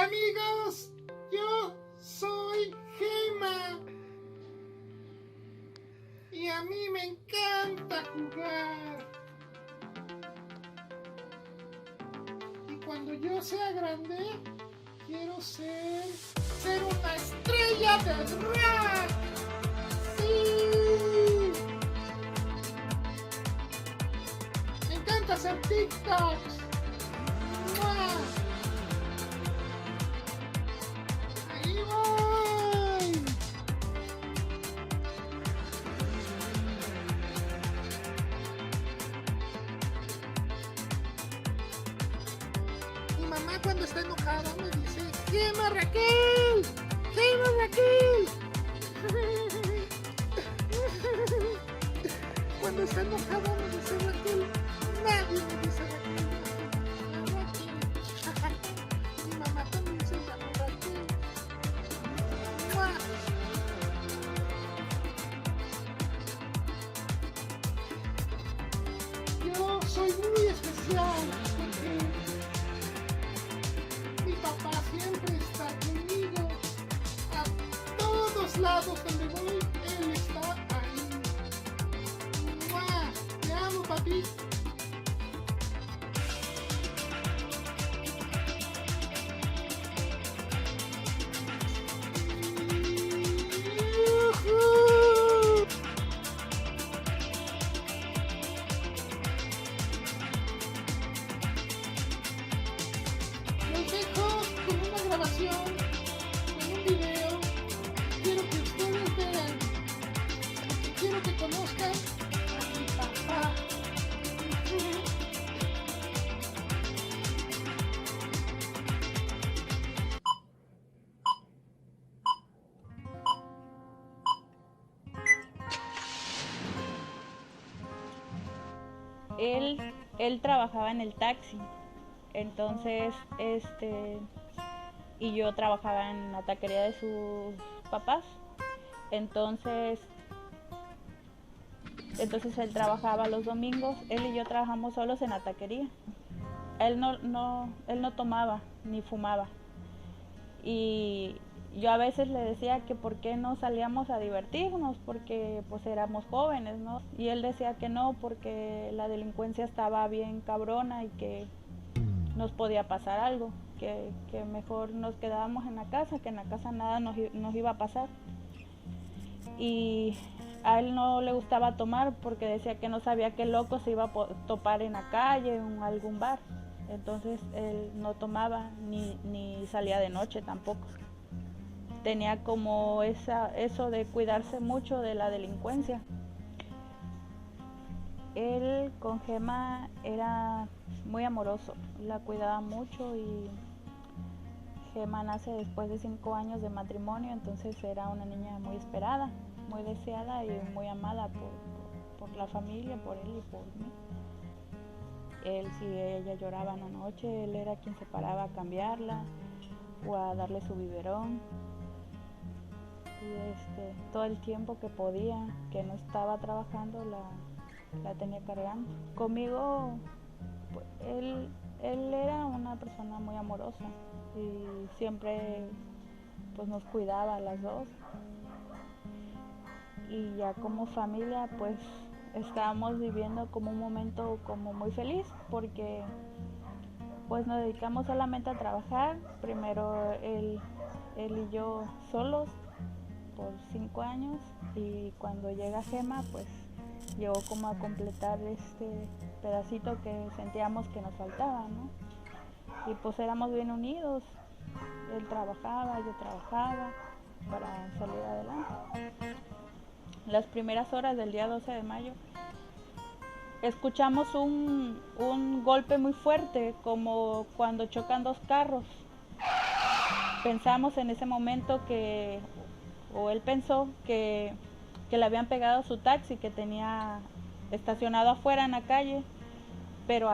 amigos, yo soy Gema y a mí me encanta jugar. Y cuando yo sea grande, quiero ser una estrella de rock. ¡Sí! Me encanta hacer TikToks. ¡Mua! Ahí voy. Mi mamá cuando está enojada me dice: ¡Gema Raquel! ¡Gema Raquel! Cuando está enojada me dice Raquel. Nadie me dice Raquel. Mi mamá también se llama Raquel. ¡Mua! Yo soy muy especial porque mi papá siempre está conmigo. A todos lados donde voy, él está ahí. ¡Mua! Te amo, papi. ¡Yujú! Los dejo con una grabación, con un video. Quiero que ustedes vean, porque quiero que conozcan a mi papá. Él trabajaba en el taxi, entonces y yo trabajaba en la taquería de sus papás, entonces él trabajaba los domingos, él y yo trabajamos solos en la taquería. Él no tomaba ni fumaba, y yo a veces le decía que por qué no salíamos a divertirnos, porque pues éramos jóvenes, ¿no? Y él decía que no, porque la delincuencia estaba bien cabrona y que nos podía pasar algo, que mejor nos quedábamos en la casa, que en la casa nada nos iba a pasar. Y a él no le gustaba tomar porque decía que no sabía qué loco se iba a topar en la calle o en algún bar. Entonces él no tomaba ni salía de noche tampoco. Tenía como eso de cuidarse mucho de la delincuencia. Él con Gema era muy amoroso, la cuidaba mucho, y Gema nace después de 5 años de matrimonio, entonces era una niña muy esperada, muy deseada y muy amada por la familia, por él y por mí. Él, si ella lloraba en la noche, él era quien se paraba a cambiarla o a darle su biberón. Y todo el tiempo que podía, que no estaba trabajando, la tenía cargando. Conmigo, pues, él era una persona muy amorosa y siempre pues nos cuidaba a las dos. Y ya como familia pues estábamos viviendo como un momento como muy feliz, porque pues nos dedicamos solamente a trabajar. Primero él y yo solos por 5 años, y cuando llega Gema pues llegó como a completar este pedacito que sentíamos que nos faltaba, ¿no? Y pues éramos bien unidos, él trabajaba, yo trabajaba para salir adelante. Las primeras horas del día 12 de mayo escuchamos un golpe muy fuerte, como cuando chocan dos carros. Pensamos en ese momento o él pensó que le habían pegado su taxi que tenía estacionado afuera en la calle, pero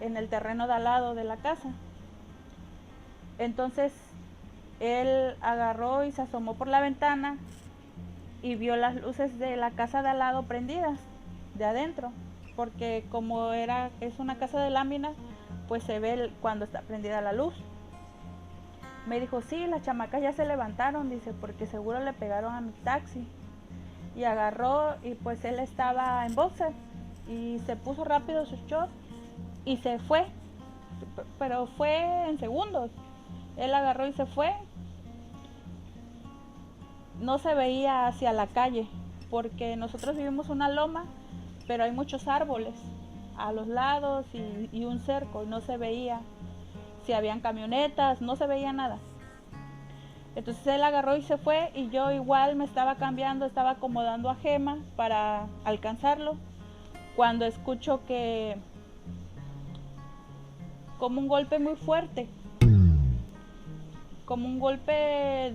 en el terreno de al lado de la casa. Entonces él agarró y se asomó por la ventana y vio las luces de la casa de al lado prendidas de adentro, porque como es una casa de lámina, pues se ve cuando está prendida la luz. Me dijo, sí, las chamacas ya se levantaron, dice, porque seguro le pegaron a mi taxi. Y agarró y pues él estaba en boxer y se puso rápido su short y se fue, pero fue en segundos. Él agarró y se fue. No se veía hacia la calle porque nosotros vivimos una loma, pero hay muchos árboles a los lados y un cerco, y no se veía si habían camionetas, no se veía nada. Entonces él agarró y se fue y yo igual me estaba cambiando, estaba acomodando a Gema para alcanzarlo, cuando escucho que como un golpe muy fuerte, como un golpe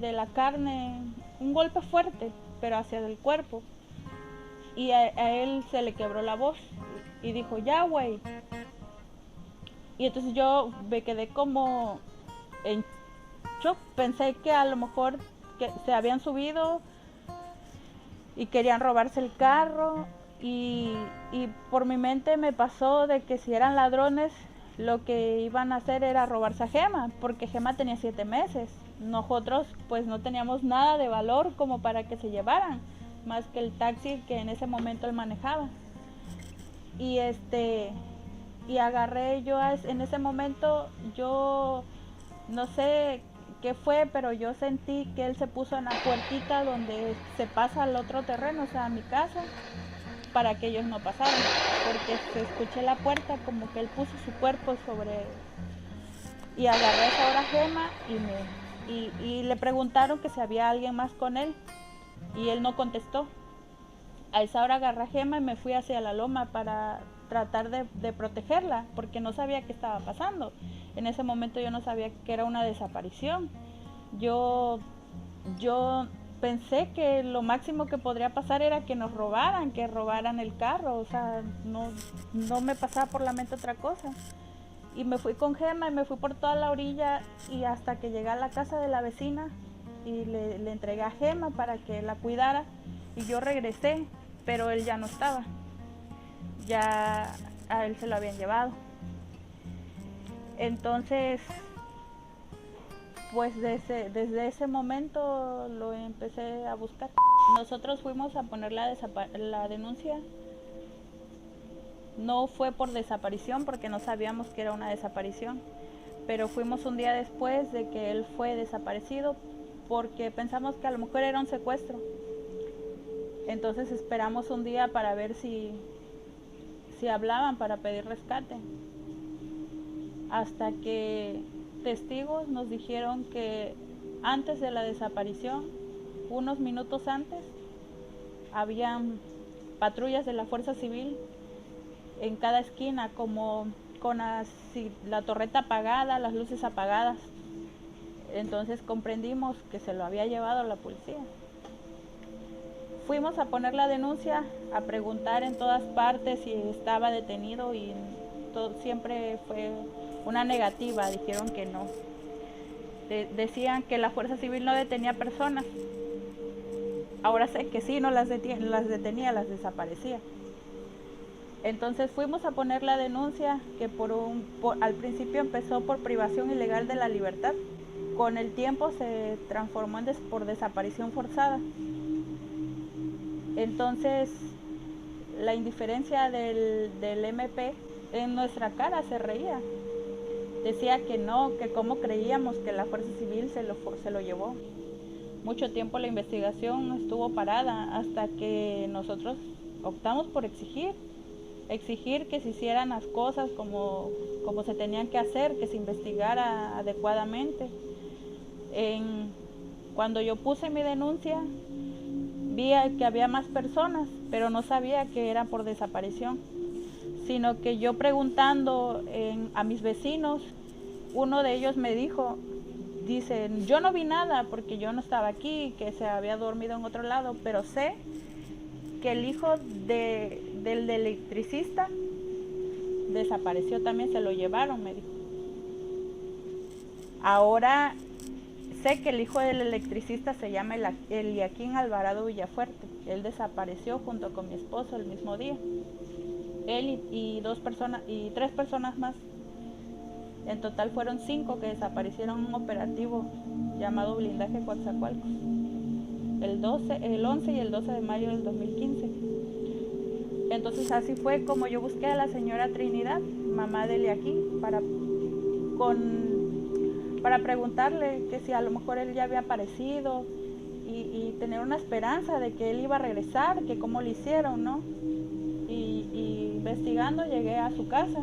de la carne, un golpe fuerte, pero hacia el cuerpo. Y a él se le quebró la voz y dijo, ya güey. Y entonces yo me quedé como en shock, pensé que a lo mejor que se habían subido y querían robarse el carro y por mi mente me pasó de que si eran ladrones lo que iban a hacer era robarse a Gema, porque Gema tenía 7 meses. Nosotros pues no teníamos nada de valor como para que se llevaran, más que el taxi que en ese momento él manejaba. Y agarré yo en ese momento, yo no sé qué fue, pero yo sentí que él se puso en la puertita donde se pasa al otro terreno, o sea, a mi casa, para que ellos no pasaran, porque se escuché la puerta como que él puso su cuerpo sobre. Y agarré a esa hora a Gema y le preguntaron que si había alguien más con él y él no contestó. A esa hora agarré a Gema y me fui hacia la loma para tratar de protegerla, porque no sabía qué estaba pasando. En ese momento yo no sabía que era una desaparición. Yo pensé que lo máximo que podría pasar era que nos robaran, que robaran el carro, o sea, no me pasaba por la mente otra cosa. Y me fui con Gema y me fui por toda la orilla y hasta que llegué a la casa de la vecina y le entregué a Gema para que la cuidara y yo regresé, pero él ya no estaba, ya a él se lo habían llevado. Entonces, pues desde ese momento lo empecé a buscar. Nosotros fuimos a poner la denuncia. No fue por desaparición porque no sabíamos que era una desaparición, pero fuimos un día después de que él fue desaparecido porque pensamos que a lo mejor era un secuestro. Entonces esperamos un día para ver si hablaban para pedir rescate. Hasta que testigos nos dijeron que antes de la desaparición, unos minutos antes, habían patrullas de la Fuerza Civil en cada esquina, como con la torreta apagada, las luces apagadas. Entonces comprendimos que se lo había llevado la policía. Fuimos a poner la denuncia, a preguntar en todas partes si estaba detenido y siempre fue una negativa, dijeron que no. Decían que la Fuerza Civil no detenía personas. Ahora sé que sí, no las detenía, las desaparecía. Entonces fuimos a poner la denuncia que al principio empezó por privación ilegal de la libertad. Con el tiempo se transformó por desaparición forzada. Entonces la indiferencia del MP en nuestra cara se reía. Decía que no, que cómo creíamos que la Fuerza Civil se lo llevó. Mucho tiempo la investigación estuvo parada hasta que nosotros optamos por exigir que se hicieran las cosas como se tenían que hacer, que se investigara adecuadamente. Cuando yo puse mi denuncia, vi que había más personas, pero no sabía que era por desaparición, sino que yo preguntando a mis vecinos, uno de ellos me dice, yo no vi nada porque yo no estaba aquí, que se había dormido en otro lado, pero sé que el hijo del electricista desapareció también, se lo llevaron, me dijo. Ahora sé que el hijo del electricista se llama Eliaquín Alvarado Villafuerte. Él desapareció junto con mi esposo el mismo día. Él y 3 personas más. En total fueron 5 que desaparecieron en un operativo llamado Blindaje Coatzacoalcos, el 11 y el 12 de mayo del 2015. Entonces así fue como yo busqué a la señora Trinidad, mamá de Eliaquí, para preguntarle que si a lo mejor él ya había aparecido y tener una esperanza de que él iba a regresar, que cómo lo hicieron, ¿no? Y investigando llegué a su casa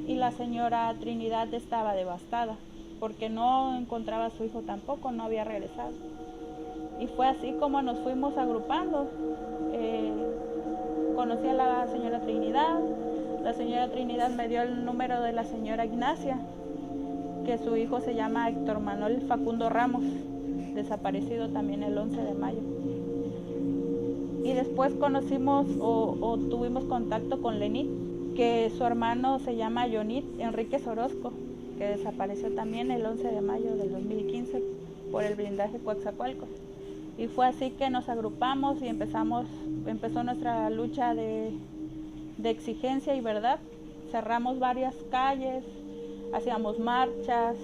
y la señora Trinidad estaba devastada porque no encontraba a su hijo tampoco, no había regresado. Y fue así como nos fuimos agrupando. Conocí a la señora Trinidad me dio el número de la señora Ignacia, que su hijo se llama Héctor Manuel Facundo Ramos, desaparecido también el 11 de mayo. Y después conocimos o tuvimos contacto con Lenit, que su hermano se llama Yonit Enríquez Orozco, que desapareció también el 11 de mayo del 2015 por el blindaje Coatzacoalcos. Y fue así que nos agrupamos y empezó nuestra lucha de exigencia y verdad. Cerramos varias calles, hacíamos marchas,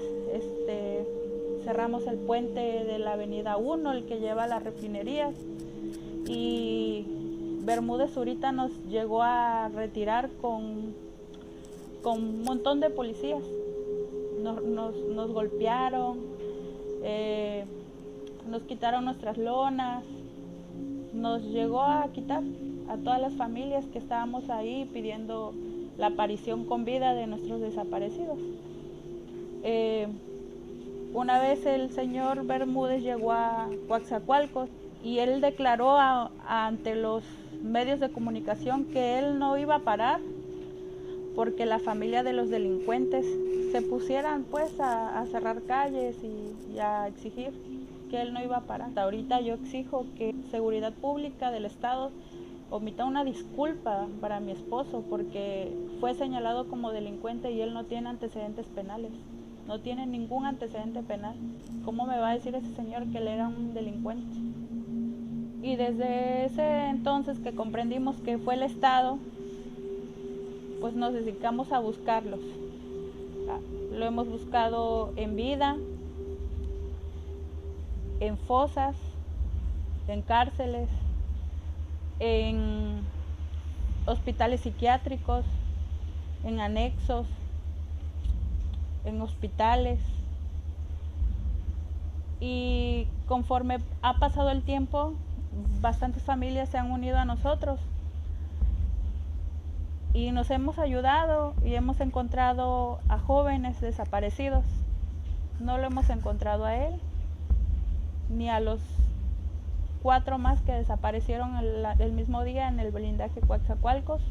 cerramos el puente de la avenida 1, el que lleva a las refinerías, y Bermúdez Zurita nos llegó a retirar con un montón de policías. Nos golpearon, nos quitaron nuestras lonas, nos llegó a quitar a todas las familias que estábamos ahí pidiendo la aparición con vida de nuestros desaparecidos. Una vez el señor Bermúdez llegó a Coatzacoalcos y él declaró ante los medios de comunicación que él no iba a parar porque la familia de los delincuentes se pusieran pues a cerrar calles y a exigir, que él no iba a parar. Hasta ahorita yo exijo que Seguridad Pública del Estado omita una disculpa para mi esposo porque fue señalado como delincuente y él no tiene antecedentes penales, no tiene ningún antecedente penal. ¿Cómo me va a decir ese señor que él era un delincuente? Y desde ese entonces que comprendimos que fue el Estado, pues nos dedicamos a buscarlos. Lo hemos buscado en vida, en fosas, en cárceles, en hospitales psiquiátricos, en anexos, en hospitales. Y conforme ha pasado el tiempo, bastantes familias se han unido a nosotros y nos hemos ayudado y hemos encontrado a jóvenes desaparecidos. No lo hemos encontrado a él ni a los 4 más que desaparecieron el mismo día en el blindaje Coatzacoalcos,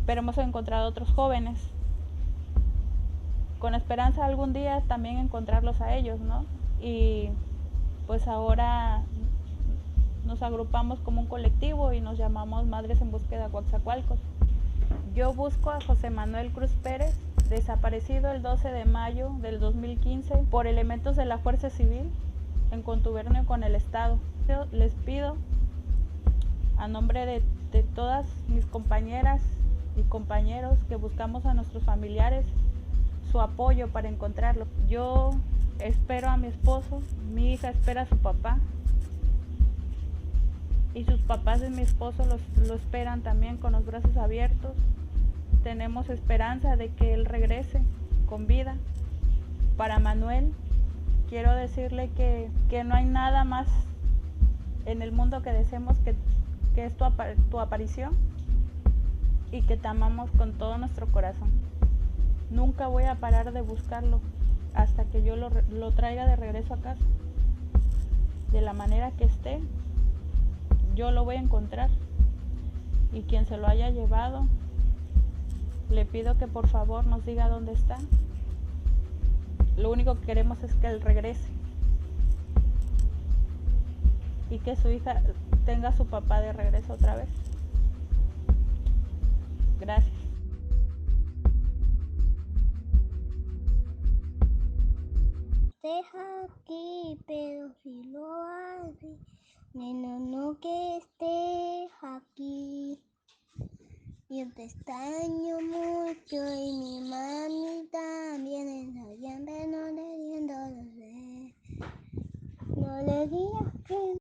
pero hemos encontrado otros jóvenes con esperanza algún día también encontrarlos a ellos, ¿no? Y pues ahora nos agrupamos como un colectivo y nos llamamos Madres en Búsqueda Coatzacoalcos. Yo busco a José Manuel Cruz Pérez, desaparecido el 12 de mayo del 2015 por elementos de la Fuerza Civil en contubernio con el Estado. Les pido a nombre de todas mis compañeras y compañeros que buscamos a nuestros familiares su apoyo para encontrarlo. Yo espero a mi esposo, mi hija espera a su papá y sus papás de mi esposo lo esperan también con los brazos abiertos. Tenemos esperanza de que él regrese con vida. Para Manuel, quiero decirle que no hay nada más en el mundo que deseemos que es tu aparición y que te amamos con todo nuestro corazón. Nunca voy a parar de buscarlo hasta que yo lo traiga de regreso a casa. De la manera que esté, yo lo voy a encontrar. Y quien se lo haya llevado, le pido que por favor nos diga dónde está. Lo único que queremos es que él regrese y que su hija tenga a su papá de regreso otra vez. Gracias. Deja aquí, pero si lo hace, nena, no que estés aquí. Yo te extraño mucho y mi mami también en noviembre no le di un dolor. No le digas que